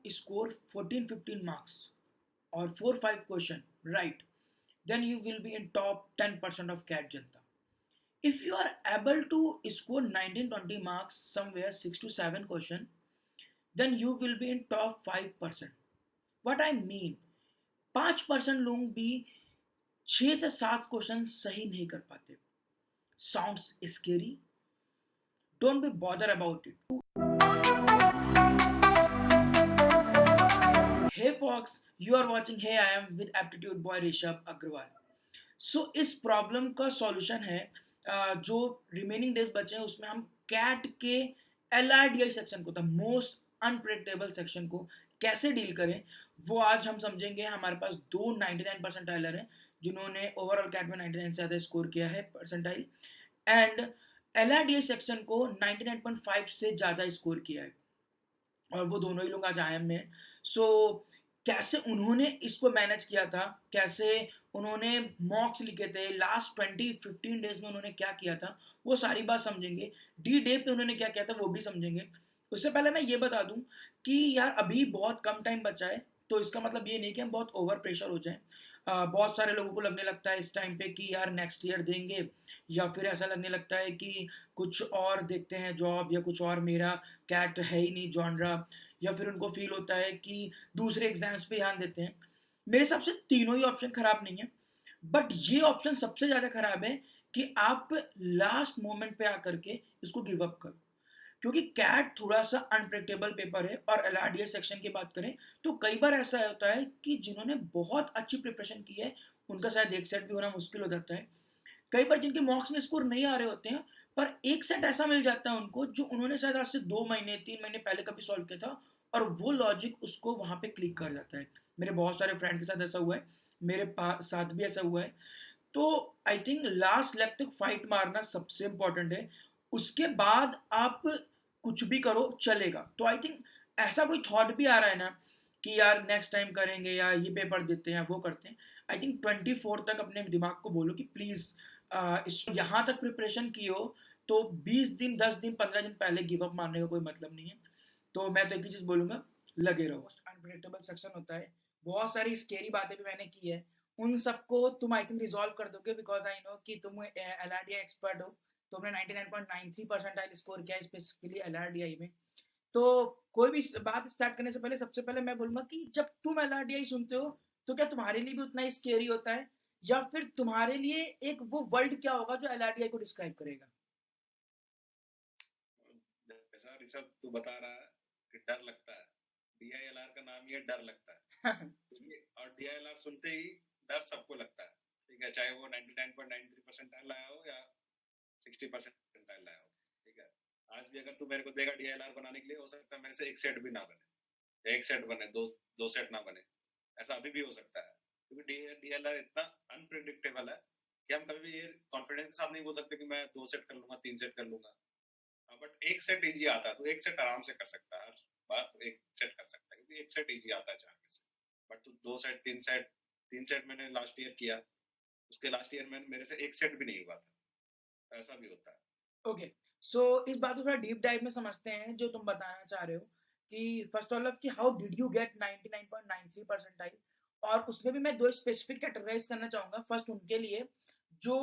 score 14-15 marks or 4-5 question right, then you will be in top 10% of CAT Janta. If you are able to score 19-20 marks somewhere 6 to 7 question, then you will be in top 5%. What I mean, 5% लोग भी 6 से 7 question सही नहीं कर पाते. Sounds scary? Don't be bothered about it. Hey folks, you are watching Hey I Am with Aptitude Boy Rishabh Agrawal. So इस problem का solution है, जो रिमेनिंग डेज बचे हैं उसमें हम कैट के LRDI सेक्शन को, द मोस्ट अनप्रेडिक्टेबल सेक्शन को कैसे डील करें, वो आज हम समझेंगे. हमारे पास दो 99 परसेंटाइलर हैं जिन्होंने ओवरऑल कैट में 99 से ज़्यादा स्कोर किया है परसेंटाइल, एंड LRDI सेक्शन को 99.5 से ज़्यादा स्कोर किया है, और वो दोनों ही लोग आज IIM में. सो कैसे उन्होंने इसको मैनेज किया था, कैसे उन्होंने मॉक्स लिखे थे, लास्ट 20-15 डेज में उन्होंने क्या किया था, वो सारी बात समझेंगे. डी डे पे उन्होंने क्या किया था वो भी समझेंगे. उससे पहले मैं ये बता दूं कि यार अभी बहुत कम टाइम बचा है, तो इसका मतलब ये नहीं कि हम बहुत ओवर प्रेशर हो जाएं. बहुत सारे लोगों को लगने लगता है इस टाइम पे कि यार नेक्स्ट ईयर देंगे, या फिर ऐसा लगने लगता है कि कुछ और देखते हैं जॉब, या कुछ और, मेरा कैट है ही नहीं जॉनरा, या फिर उनको फील होता है कि दूसरे एग्जाम्स पे ध्यान देते हैं. मेरे हिसाब से तीनों ही ऑप्शन खराब नहीं है, बट ये ऑप्शन सबसे ज़्यादा खराब है कि आप लास्ट मोमेंट पे आकर के इसको गिव अप करो, क्योंकि कैट थोड़ा सा अनप्रेडिक्टेबल पेपर है. और LRDI सेक्शन की बात करें तो कई बार ऐसा होता है कि जिन्होंने बहुत अच्छी प्रिपरेशन की है उनका शायद एक सेट भी होना मुश्किल हो जाता है. कई बार जिनके मॉक्स में स्कोर नहीं आ रहे होते हैं, पर एक सेट ऐसा मिल जाता है उनको जो उन्होंने शायद आज से 2 महीने 3 महीने पहले कभी सॉल्व किया था, और वो लॉजिक उसको वहाँ पे क्लिक कर जाता है. मेरे बहुत सारे फ्रेंड के साथ ऐसा हुआ है, मेरे साथ भी ऐसा हुआ है. तो आई थिंक लास्ट लेग तक फाइट मारना सबसे इंपॉर्टेंट है. उसके बाद आप कुछ भी करो चलेगा. तो आई थिंक ऐसा कोई थॉट भी आ रहा है ना कि यार नेक्स्ट टाइम करेंगे, या ये पेपर देते हैं, या वो करते हैं, आई थिंक 24 तक अपने दिमाग को बोलो कि प्लीज़ यहाँ तक प्रिपरेशन की हो तो 20 दिन 10 दिन 15 दिन पहले गिव अप मारने का कोई मतलब नहीं है. तो मैं तो एक ही चीज़ बोलूँगा, लगे रहो. अनप्रेडिक्टेबल सेक्शन होता है, बहुत सारी स्केरी बातें भी मैंने की है, उन सबको तुम आई थिंक रिजॉल्व कर दोगे, बिकॉज आई नो कि तुम LRDI एक्सपर्ट हो. तुमने 99.93 परसेंटाइल स्कोर किया है स्पेसिफिकली LRDI में. तो कोई भी बात स्टार्ट करने से पहले सबसे पहले मैं बोलूँगा कि जब तुम LRDI सुनते हो तो क्या तुम्हारे लिए भी उतना ही स्केरी होता है, या फिर तुम्हारे लिए एक वो वर्ल्ड क्या होगा जो LRDI को डिस्क्राइब करेगा? जैसा ऋषभ तू बता रहा है कि डर लगता है, DILR का नाम ही है डर लगता है. और DILR सुनते ही डर सबको लगता है, ठीक है, चाहे वो 99.93 परसेंटाइल लाया हो या 60 परसेंटाइल लाया हो. ठीक है, आज भी अगर तू मेरे को देगा DILR बनाने के लिए, हो सकता है मेरे से एक सेट भी ना बने, एक सेट बने, दो सेट ना बने, ऐसा अभी भी हो सकता है. क्योंकि DILR इतना अनप्रेडिक्टेबल है कि हम कभी ये कॉन्फिडेंस के साथ नहीं बोल सकते कि मैं 2 सेट कर लूंगा, 3 सेट कर लूंगा. बट एक सेट इजी आता है तो एक सेट आराम से कर सकता है, हर बार तो एक सेट कर सकता है क्योंकि एक सेट इजी आता है 4 में से. बट तो 2 सेट 3 सेट, 3 सेट मैंने लास्ट ईयर किया, उसके लास्ट ईयर में मेरे से एक सेट भी नहीं हुआ था. ऐसा भी होता है. ओके, सो इस बात को थोड़ा डीप डाइव में समझते हैं जो तुम बताना चाह रहे हो, कि फर्स्ट ऑफ ऑल कि how did you get 99.93 percentile. और उसमें भी मैं दो स्पेसिफिक कैटेगराइज करना चाहूंगा. फर्स्ट उनके लिए जो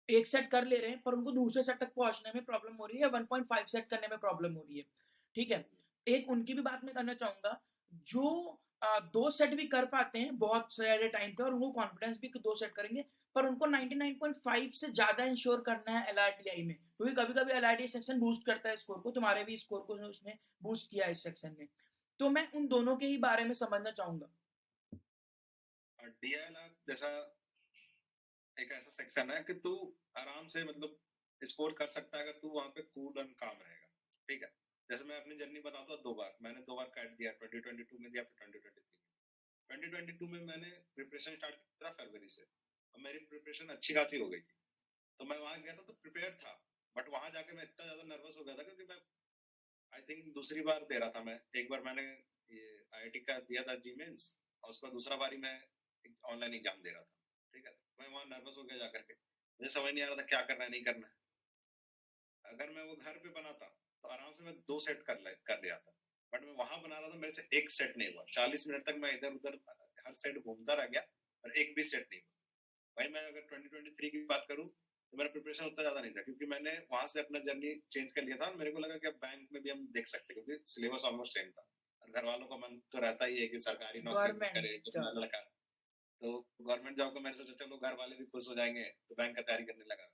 एक सेट कर ले रहे हैं पर उनको दूसरे सेट तक पहुंचने में प्रॉब्लम हो रही है, 1.5 सेट करने में प्रॉब्लम हो रही है. ठीक है, एक उनकी भी बात मैं करना चाहूंगा जो 2 सेट भी कर पाते हैं बहुत सारे टाइम पे, और उनको कॉन्फिडेंस भी कि 2 सेट करेंगे, पर उनको 99.5 से ज्यादा इंश्योर करना है LRDI में, क्योंकि कभी कभी LRDI सेक्शन बूस्ट करता है स्कोर को. तुम्हारे भी स्कोर को उसने बूस्ट किया इस सेक्शन में. तो मैं उन दोनों के ही बारे में समझना चाहूंगा. DILR जैसा एक ऐसा सेक्शन है कि तू आराम से मतलब स्कोर कर सकता है अगर तू वहां पे कूल एंड काम रहेगा. ठीक है, जैसे मैं अपनी जर्नी बताता हूँ, मैंने 2 बार कैट दिया, 2022 में दिया, फिर 2023 में. 2022 में मैंने प्रिपरेशन स्टार्ट किया फरवरी से, और मेरी प्रिपरेशन अच्छी खासी हो गई थी. तो मैं वहां गया था तो प्रिपेयर था, बट वहां जाके मैं इतना ज्यादा नर्वस हो गया था क्योंकि मैं आई थिंक दूसरी बार दे रहा था. मैं एक बार मैंने ये IIT का दिया था जी मेंस, और उसका दूसरा बारी मैं ऑनलाइन एग्जाम दे रहा था. ठीक है, मैं वहां नर्वस हो गया जाकर के, मुझे समझ नहीं आ रहा था क्या करना है नहीं करना है. अगर मैं वो घर पे बनाता तो आराम से मैं 2 सेट कर लिया था. बट मैं वहां बना रहा था, मेरे से एक सेट नहीं हुआ। 40 मिनट तक मैं इधर उधर हर साइड घूमता रह गया और एक भी सेट नहीं हुआ। भाई मैं अगर 2023 की बात करूँ तो मेरा प्रिपरेशन उतना ज्यादा नहीं था, क्योंकि मैंने वहां से अपना जर्नी चेंज कर लिया था और मेरे को लगा कि अब बैंक में भी हम देख सकते हैं, क्योंकि सिलेबस ऑलमोस्ट सेम था। और घर वालों का मन तो रहता ही है कि सरकारी नौकरी गवर्नमेंट करे कुछ जॉब। लड़का। तो गवर्नमेंट जॉब को मैंने सोचा चलो घर वाले भी खुश हो जाएंगे, तो बैंक का तैयारी करने लगा।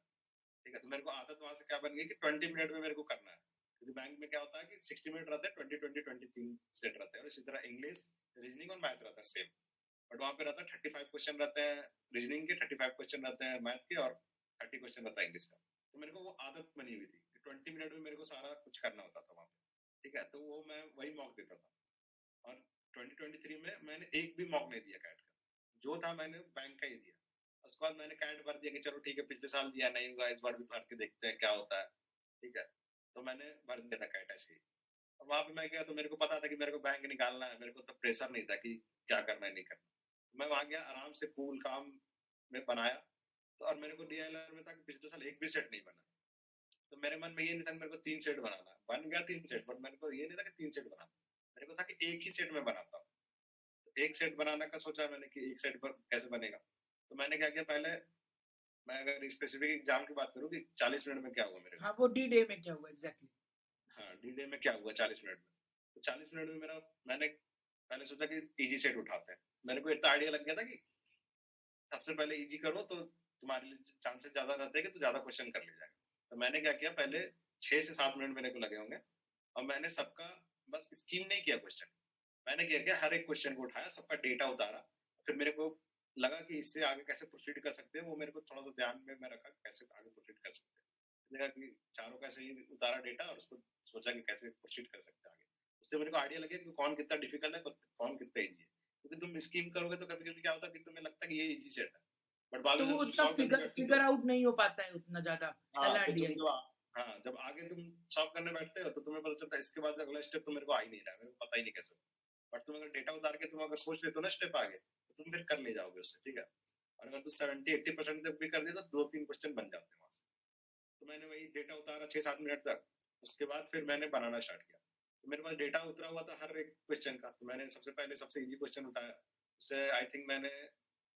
ठीक है, तो मेरे को आदत वहां से क्या बन गई कि 20 मिनट में मेरे को करना है, क्योंकि बैंक में क्या होता है कि 60 मिनट रहते हैं, 20 20 20 3 सेट रहते हैं, और इसी तरह इंग्लिश, रीजनिंग और मैथ रहता है सेम। बट वहाँ पे रहता है 35 क्वेश्चन रहते हैं रीजनिंग के, 35 क्वेश्चन रहते हैं मैथ के, और 30 क्वेश्चन रहता है इंग्लिश का। तो मेरे को वो आदत बनी हुई थी कि 20 मिनट में मेरे को सारा कुछ करना होता था वहाँ पे। ठीक है, तो वो मैं वही मॉक देता था। और 2023 में मैंने एक भी मॉक नहीं दिया कैट का, जो था मैंने बैंक का ही दिया। उसके बाद मैंने कैट भर दिया कि चलो ठीक है, पिछले साल दिया नहीं हुआ, इस बार भी भर के देखते हैं क्या होता है। ठीक है, तो मैंने भर दिया था कैट ऐसे ही। और वहां पे मैं गया तो मेरे को पता था कि मेरे को बैंक निकालना है, मेरे को तो प्रेशर नहीं था कि क्या करना है नहीं करना। मैं वहां गया आराम से कूल काम में बनाया। तो और मेरे को डीएलआर में था कि पिछले साल एक भी सेट नहीं बना। तो मेरे मन में ये नहीं था कि मेरे को 3 सेट बनाना है, बन गया 3 सेट, बट मेरे को ये नहीं था कि 3 सेट बनाना। मेरे को था कि एक ही सेट में बनाता हूँ। तो एक सेट बनाने का सोचा मैंने कि एक सेट पर कैसे बनेगा। तो मैंने क्या किया, पहले मैं अगर स्पेसिफिक एग्जाम की बात करूँ कि 40 मिनट में क्या हुआ मेरे हाँ, को। वो डी डे में क्या हुआ एग्जैक्टली? हाँ, डी डे में क्या हुआ 40 मिनट में। तो 40 मिनट में मेरा, मैंने पहले सोचा कि इजी सेट उठाते हैं। मेरे को इतना आइडिया लग गया था कि सबसे पहले इजी करो तो तुम्हारे लिए चांसेस ज्यादा रहते हैं कि तू ज्यादा क्वेश्चन कर ले जाएगा। तो मैंने क्या किया, पहले 6 से 7 मिनट मेरे को लगे होंगे, और मैंने सबका बस स्कीम नहीं किया क्वेश्चन। मैंने क्या किया, हर एक क्वेश्चन को उठाया, सबका डेटा उतारा। फिर मेरे को लगा कि इससे आगे कैसे प्रोसीड कर सकते हैं, वो मेरे को थोड़ा सा ध्यान में मैं रखा कैसे आगे प्रोसीड कर सकते हैं। देखा कि चारों का सही उतारा डेटा, और उसको सोचा कि कैसे प्रोसीड कर सकते हैं आगे। इससे मेरे को आइडिया लगे कि कौन कितना डिफिकल्ट है, कौन कितना इजी है। क्योंकि तुम स्कीम करोगे तो कभी कभी क्या होता है कि तुम्हें लगता है कि ये इजी सेट है, बट बाद तो में वो जब तुम उतना सॉल्व करने फिगर बैठते हो फिगर तो आउट नहीं हो पाता है उतना ज्यादा हाँ, एल आर तो डी तुम आई जब पे। हाँ, जब आगे तुम सॉल्व करने बैठते हो तो तुम्हें पता चलता है इसके बाद अगला स्टेप तो मेरे को आ ही नहीं रहा है, मेरे को पता ही नहीं कैसे। बट तुम अगर डेटा उतार के तुम अगर सोच लेते हो ना स्टेप आगे, तो तुम फिर कर ले जाओगे उससे। ठीक है, और अगर तुम 70 80% तक भी कर दिया तो 2 3 क्वेश्चन बन जाते हैं वहां से। तो मैंने वही डेटा उतारा 6 7 मिनट तक। उसके बाद फिर मैंने बनाना स्टार्ट किया। तो मेरे पास डेटा उतरा हुआ था हर एक क्वेश्चन का, तो मैंने सबसे पहले सबसे इजी क्वेश्चन उठाया। उससे आई थिंक मैंने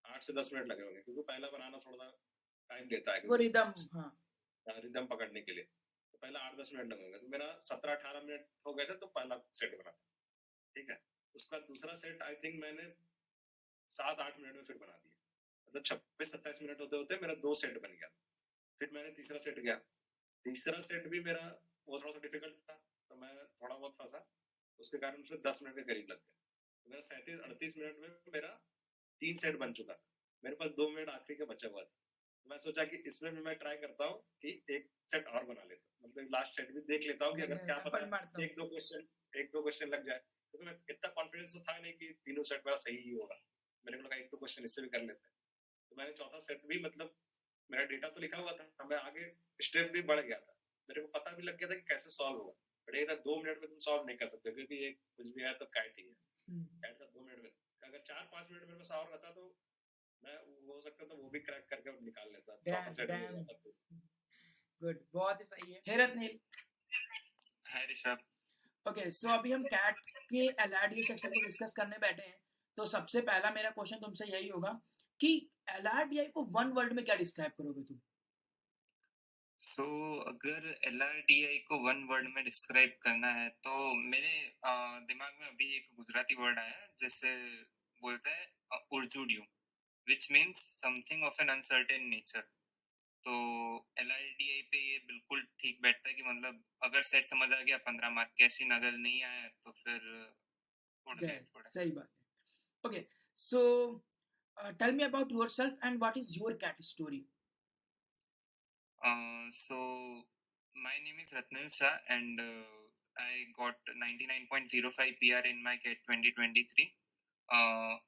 8 से 10 मिनट लगे होंगे, क्योंकि पहला बनाना थोड़ा सा टाइम लेता है, वो क्योंकि रिदम, हाँ। रिदम पकड़ने के लिए। तो पहला 8 10 मिनट लगेंगे, तो मेरा 17 18 मिनट हो गए थे, तो पहला सेट बना। ठीक है, उसका दूसरा सेट आई थिंक मैंने 7 8 मिनट में फिर बना दिया। मतलब 26 27 मिनट होते होते मेरा 2 सेट बन गया। फिर मैंने तीसरा सेट गया। तीसरा सेट भी मेरा वो थोड़ा सा डिफिकल्ट था, तो मैं थोड़ा बहुत फंसा। उसके कारण उसमें 10 मिनट के करीब लग गया। तो मेरा 37 38 मिनट में मेरा 3 सेट बन चुका था। मेरे पास 2 मिनट आखिरी का बचा हुआ था। तो मैं सोचा कि इसमें भी मैं ट्राई करता हूँ कि एक सेट और बना लेता हूँ, मतलब लास्ट सेट भी देख लेता हूँ कि अगर क्या पता अपन मारता हूँ। एक दो क्वेश्चन लग जाए। तो मैं इतना कॉन्फिडेंस तो था नहीं कि तीनों सेट मेरा सही ही होगा। मेरे को लगा एक दो क्वेश्चन इससे भी कर लेते हैं। तो मैंने चौथा सेट भी, मतलब मेरा डेटा तो लिखा हुआ था, मैं आगे स्टेप भी बढ़ गया था। मेरे को पता भी लग गया था कि कैसे सॉल्व होगा। बट ये था 2 मिनट में तुम सॉल्व नहीं कर सकते, क्योंकि ये कुछ भी है तो कैट ही है। कैट का 2 मिनट में, अगर 4 5 मिनट मेरे पास और रहता तो मैं, हो सकता था वो भी क्रैक करके निकाल लेता, चौथा डैम सेट भी हो डैम, जाता तो। गुड, बहुत ही सही है। हे रत्नेल। है ऋषभ। ओके, सो अभी हम कैट के एलआरडी सेक्शन को डिस्कस करने बैठे हैं। तो सबसे पहला मेरा क्वेश्चन तुमसे यही होगा कि एलआरडीआई को वन वर्ड में क्या डिस्क्राइब करोगे तुम? सो अगर एल आर डी आई को वन वर्ड में डिस्क्राइब करना है तो मेरे दिमाग में अभी एक गुजराती वर्ड आया है, जिससे बोलते हैं उर्जूडियू, which means something of an uncertain nature. तो एल आर डी आई पे ये बिल्कुल ठीक बैठता है कि मतलब अगर सेट समझ आ गया 15 मार्क, कैसी नगल नहीं आया तो फिर छोड़ दिया गए, छोड़ा। सही बात है। Okay, so tell me about yourself and what is your CAT story? So my name is Ratnil Shah, and I got 99.05 PR in my CAT 2023.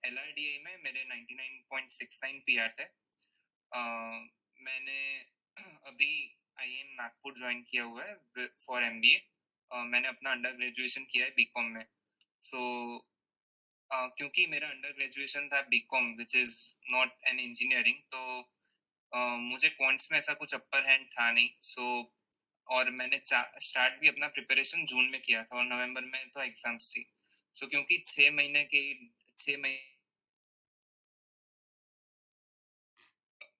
LRDI में मेरे 99.69 PR थे। मैंने अभी IIM नागपुर ज्वाइन किया हुआ है फॉर MBA। मैंने अपना अंडर ग्रेजुएशन किया है बीकॉम में। सो क्योंकि मेरा अंडर ग्रेजुएशन था BCom which is not an engineering, तो मुझे क्वांट्स में ऐसा कुछ अपर हैंड था नहीं। सो और मैंने स्टार्ट भी अपना प्रिपरेशन जून में किया था और नवंबर में तो एग्जाम्स थी। सो क्योंकि 6 महीने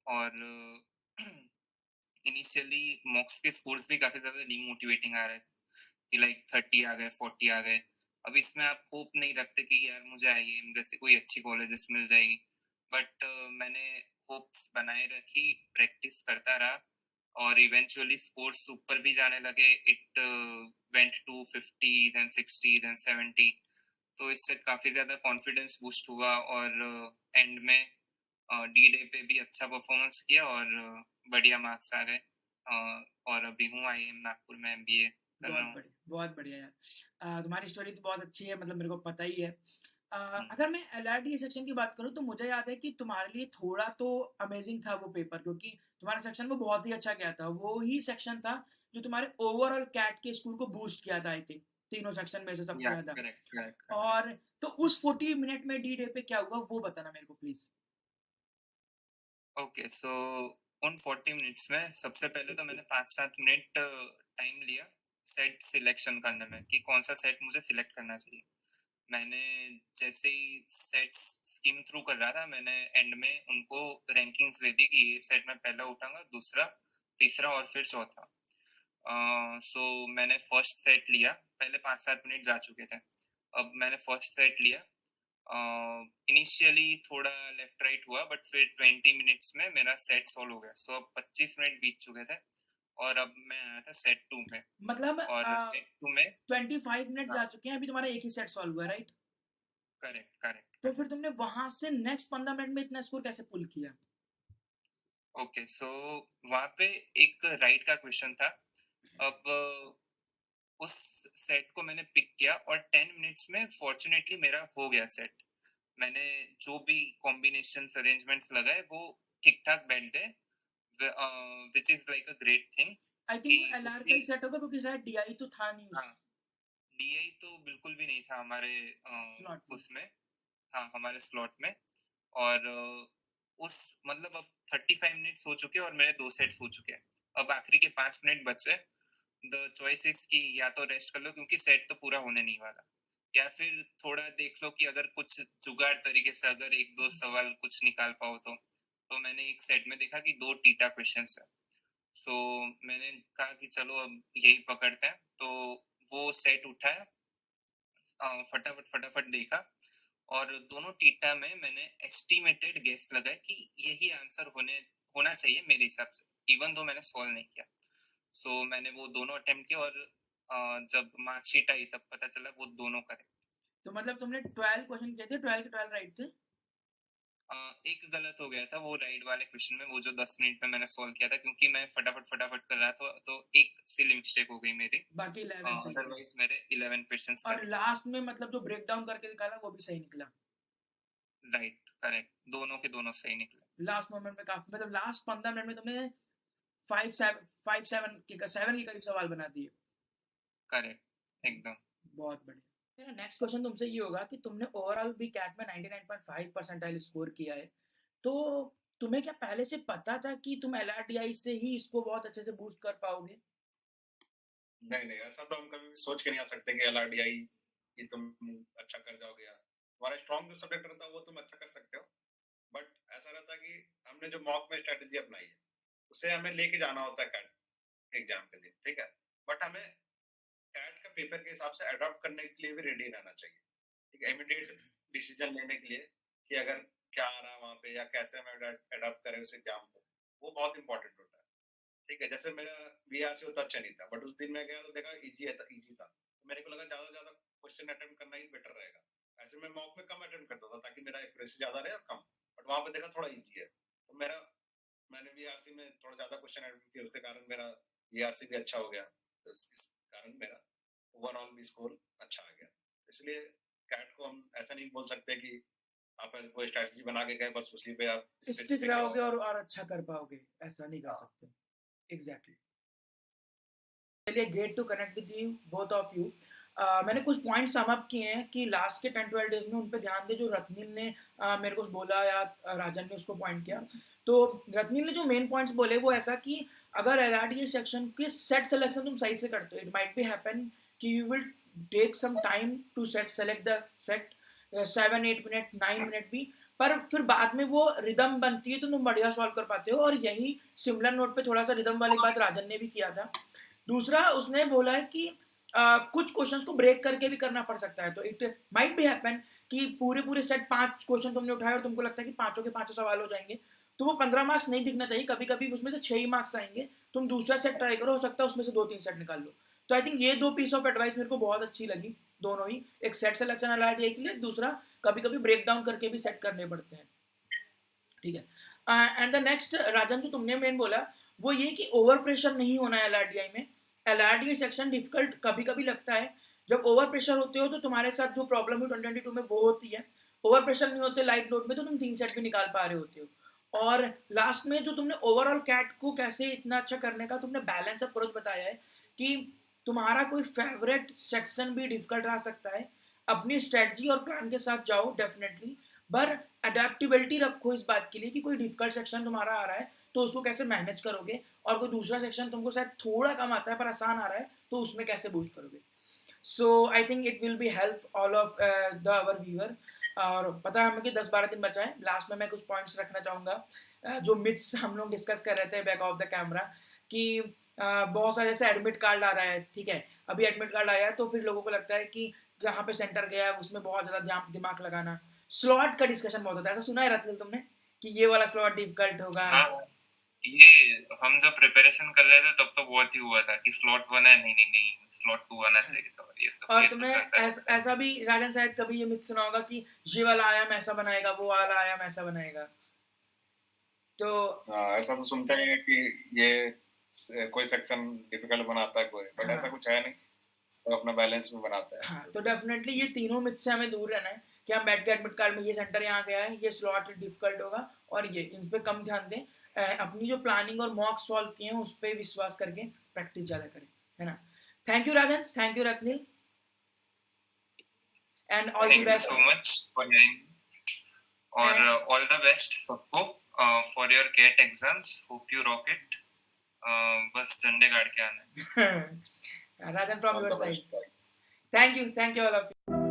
और इनिशियली मॉक्स के स्कोर्स भी काफी ज्यादा डीमोटिवेटिंग आ रहे थे कि लाइक 30 आ गए, 40 आ गए। अब इसमें आप होप नहीं रखते कि यार मुझे आईआईएम जैसे कोई अच्छी कॉलेजेस मिल जाएगी, बट मैंने होप्स बनाए रखी, प्रैक्टिस करता रहा और इवेंचुअली स्कोर्स ऊपर भी जाने लगे। It went to 50, then 60, then 70। तो इससे काफी ज्यादा कॉन्फिडेंस बूस्ट हुआ और एंड में डी डे पे भी अच्छा परफॉर्मेंस किया और बढ़िया मार्क्स आ गए। और अभी हूँ आईआईएम नागपुर में एमबीए कर रहा हूँ। बहुत बढ़िया यार। तुम्हारी स्टोरी तो बहुत अच्छी है, मतलब मेरे को पता ही है। हम्म, अगर मैं एलआरडी सेक्शन की बात करूँ तो मुझे याद है कि तुम्हारे लिए थोड़ा तो अमेजिंग था वो पेपर, क्योंकि तुम्हारा सेक्शन वो बहुत ही अच्छा गया था। वो ही सेक्शन था जो तुम्हारे ओवरऑल कैट के स्कोर को बूस्ट किया था, आई थिंक तीनों सेक्शन में से सबसे या ज्यादा। Correct correct correct. और तो उस 40 मिनट में डी डे पे क्या हुआ वो बताना मेरे को प्लीज। ओके, सो उन 40 मिनट्स में सबसे पहले तो मैंने 5-7 मिनट टाइम लिया सेट सिलेक्शन करने में कि कौन सा सेट मुझे सिलेक्ट करना चाहिए। मैंने जैसे ही सेट स्कीम थ्रू कर रहा था, मैंने एंड में उनको रैंकिंग्स दे दी कि ये सेट मैं पहला उठाऊंगा, दूसरा, तीसरा और फिर चौथा। सो मैंने फर्स्ट सेट लिया। पहले 5-7 मिनट जा चुके थे, अब मैंने फर्स्ट सेट लिया। इनिशियली थोड़ा लेफ्ट राइट हुआ बट फिर 20 मिनट्स में मेरा सेट सॉल्व हो गया। सो अब 25 मिनट बीत चुके थे और अब मैं आया था सेट 2 में। मतलब और सेट 2 में 25 मिनट हाँ, जा चुके हैं, अभी तुम्हारा एक ही सेट सॉल्व हुआ है, राइट? करेक्ट करेक्ट तो करेक्ट। फिर तुमने वहां से नेक्स्ट 15 मिनट में इतना स्कोर कैसे पुल किया? ओके, सो वहाँ पे एक राइट का क्वेश्चन था। अब उस सेट को मैंने पिक किया और 10 मिनट्स में फॉर्चुनेटली मेरा हो गया सेट। मैंने जो भी कॉम्बिनेशंस अरेंजमेंट्स लगाए वो ठीक ठाक बैठ गए, which is like a great thing I think कि वो एलआर का उसी। ही सेट होगा, क्योंकि शायद डीआई तो था नहीं हाँ, उस डीआई तो बिल्कुल भी नहीं था हमारे स्लॉट में। उसमें। हाँ, हमारे स्लॉट में। और उस मतलब अब 35 मिनट्स हो चुके हैं और मेरे 2 सेट्स हो चुके हैं। अब आखिरी के 5 मिनट बचे। द चॉइस इज कि या तो रेस्ट कर लो क्योंकि सेट तो पूरा होने नहीं वाला, या फिर थोड़ा देख लो कि अगर कुछ जुगाड़ तरीके से अगर एक दो सवाल कुछ निकाल पाओ तो मैंने एक सेट में देखा कि 2 टीटा क्वेश्चंस है। सो मैंने कहा कि चलो अब यही पकड़ते हैं। तो वो सेट उठाया, फटाफट फटाफट देखा और दोनों टीटा में मैंने एस्टिमेटेड गेस लगाया कि यही आंसर होना चाहिए मेरे हिसाब से, इवन दो मैंने सॉल्व नहीं किया। सो मैंने वो दोनों अटेम्प्ट किए और जब मार्कशीट आई तब पता चला वो दोनों करेक्ट। तो मतलब तुमने 12 क्वेश्चन किए थे, 12 के 12 राइट थे? एक गलत हो गया था वो राइट वाले क्वेश्चन में, वो जो 10 मिनट में मैंने सॉल्व किया था, क्योंकि मैं फटाफट फटाफट कर रहा था तो एक सिली मिस्टेक हो गई मेरी। बाकी 11 सही थे। अदरवाइज मेरे 11 क्वेश्चंस और करेक्ट। लास्ट में मतलब जो ब्रेक डाउन करके निकाला वो भी सही निकला। राइट करेक्ट, दोनों के दोनों सही निकले। लास्ट मोमेंट में काफी, मतलब लास्ट 15 मिनट में तुमने 7 के करीब सवाल बना दिए। करेक्ट एकदम। बहुत बढ़िया। मेरा नेक्स्ट क्वेश्चन तुमसे ये होगा कि तुमने ओवरऑल भी कैट में 99.5 परसेंटाइल स्कोर किया है, तो तुम्हें क्या पहले से पता था कि तुम एलआरडीआई से ही इसको बहुत अच्छे से बूस्ट कर पाओगे? नहीं नहीं, ऐसा तो हम कभी भी सोच के नहीं आ सकते कि एलआरडीआई कि तुम अच्छा कर जाओगे यार। तुम्हारा स्ट्रॉन्ग जो सब्जेक्ट रहता है वो तुम अच्छा कर सकते हो, बट ऐसा रहता है कि हमने जो मॉक में स्ट्रेटेजी अपनाई है उसे हमें लेके जाना होता है कैट एग्जाम के लिए, ठीक है। बट हमें कैट का पेपर के हिसाब से अडॉप्ट करने के लिए भी रेडी रहना चाहिए, ठीक है, इमीडिएट डिसीजन लेने के लिए कि अगर क्या आ रहा है वहाँ पे या कैसे हमें अडॉप्ट करें उस एग्जाम को, वो बहुत इंपॉर्टेंट होता है। ठीक है, जैसे मेरा बीआरसी उतना अच्छा नहीं था बट उस दिन मैं गया तो देखा इजी था, तो मेरे को लगा ज्यादा से ज्यादा क्वेश्चन अटेम्प्ट करना ही बेटर रहेगा। ऐसे मैं मॉक में कम अटेम्प्ट करता था ताकि मेरा एक्यूरेसी ज्यादा रहे और कम, बट वहां पे देखा थोड़ा इजी है, तो मैंने बीआरसी में थोड़ा ज्यादा क्वेश्चन अटेम्प्ट किया, उसके कारण मेरा बीआरसी भी अच्छा हो गया, तो इस कारण मेरा ओवरऑल भी स्कोर अच्छा आ गया। इसलिए कैट को हम ऐसा नहीं बोल सकते कि आप ऐसे कोई स्ट्रैटेजी बना के गए बस उसी पे आप स्टिक स्पेसिफिक रहो। रहोगे और अच्छा कर पाओगे, ऐसा नहीं कर हाँ, सकते। एग्जैक्टली। चलिए, great to connect with you both of you. मैंने कुछ पॉइंट्स सम अप किए हैं कि लास्ट के 10-12 डेज में उन पे ध्यान दे, जो रत्निल ने मेरे को बोला या राजन ने उसको पॉइंट किया। तो रत्निल ने जो मेन पॉइंट्स बोले वो ऐसा कि अगर LRDA सेक्शन के सेट सिलेक्शन तुम सही से करते हो, इट माइट बी हैपन कि you will take some time to select the set 7-8 minute 9 minute भी, पर फिर बाद में वो रिदम बनती है तो तुम बढ़िया सॉल्व कर पाते हो। और यही सिमिलर नोट पे थोड़ा सा रिदम वाली बात राजन ने भी किया था। दूसरा उसने बोला है कि कुछ क्वेश्चंस को ब्रेक करके भी करना पड़ सकता है, तो इट माइट बी हैपन कि पूरे पूरे सेट 5 क्वेश्चन तुमने उठाए और तुमको लगता है कि पांचों के पांचों सवाल हो जाएंगे, तो वो 15 मार्क्स नहीं दिखना चाहिए, कभी कभी उसमें से 6 ही मार्क्स आएंगे। तुम दूसरा सेट ट्राई करो, हो सकता है उसमें से 2-3 सेट निकाल लो। तो आई थिंक ये 2 पीस ऑफ एडवाइस मेरे को बहुत अच्छी लगी दोनों ही, एक सेट सिलेक्शन LRDA के लिए, दूसरा कभी कभी ब्रेक डाउन करके भी सेट करने पड़ते हैं। ठीक है। एंड द नेक्स्ट राजन जो तुमने मेन बोला वो ये कि ओवर प्रेशर नहीं होना है LRDA में। LRDA सेक्शन डिफिकल्ट कभी कभी लगता है, जब ओवर प्रेशर होते हो तो तुम्हारे साथ जो प्रॉब्लम हुई 2022 में वो होती है। ओवर प्रेशर नहीं होते लाइट लोड में तो तुम 3 सेट भी निकाल पा रहे होते हो। और लास्ट में जो तुमने ओवरऑल कैट को कैसे इतना अच्छा करने का तुमने बैलेंस अप्रोच बताया है कि तुम्हारा कोई फेवरेट सेक्शन भी डिफिकल्ट आ सकता है, अपनी स्ट्रेटजी और प्लान के साथ जाओ डेफिनेटली, पर अडेप्टेबिलिटी रखो इस बात के लिए कि कोई डिफिकल्ट सेक्शन तुम्हारा आ रहा है तो उसको कैसे मैनेज करोगे, और कोई दूसरा सेक्शन तुमको शायद थोड़ा कम आता है पर आसान आ रहा है तो उसमें कैसे बूस्ट करोगे। So I think it will be help all of the our viewer. और पता है हमें कि 10-12 दिन बचा है, लास्ट में मैं कुछ पॉइंट्स रखना चाहूँगा जो मिथ्स हम लोग डिस्कस कर रहे थे बैक ऑफ द कैमरा, कि बहुत सारे ऐसे एडमिट कार्ड आ रहा है, ठीक है, अभी एडमिट कार्ड आया है तो फिर लोगों को लगता है कि जहाँ पे सेंटर गया है उसमें बहुत ज़्यादा दिमाग लगाना। स्लॉट का डिस्कशन बहुत होता है, ऐसा सुना है रत्निल तुमने कि ये वाला स्लॉट डिफिकल्ट होगा? हाँ, ये हम जब प्रिपरेशन कर रहे थे तब तो बहुत ही हुआ था कि स्लॉट 1 है, नहीं नहीं नहीं स्लॉट 2 आना चाहिए था, और ये सब और ये तो तुमने चलता रहता है। ऐसा भी राजन शायद कभी ये मिथ सुना होगा कि ये वाला आयाम ऐसा बनाएगा, वो वाला आयाम ऐसा बनाएगा, तो ऐसा तो सुनते ही है कि ये कोई सेक्शन डिफिकल्ट बनाता है कोई, बट ऐसा हाँ कुछ है नहीं, तो अपना बैलेंस में बनाता है। हाँ, तो डेफिनेटली ये तीनों मिथ से हमें दूर रहना है कि हम बैठ के एडमिट कार्ड में ये सेंटर यहाँ गया है, ये स्लॉट डिफिकल्ट होगा, और ये इन पे कम ध्यान दें। अपनी जो प्लानिंग और मॉक सॉल्व किए हैं उस पर विश्वास करके प्रैक्टिस ज़्यादा करें, है ना। Thank you Rajan, thank you Ratnil, and all the thank you best. So much for hearing, और ऑल द बेस्ट सबको for your GATE exams, hope you rock it, बस झंडे गाड़ के आना है। Rajan from All your the side, best, guys. Thank you all of you.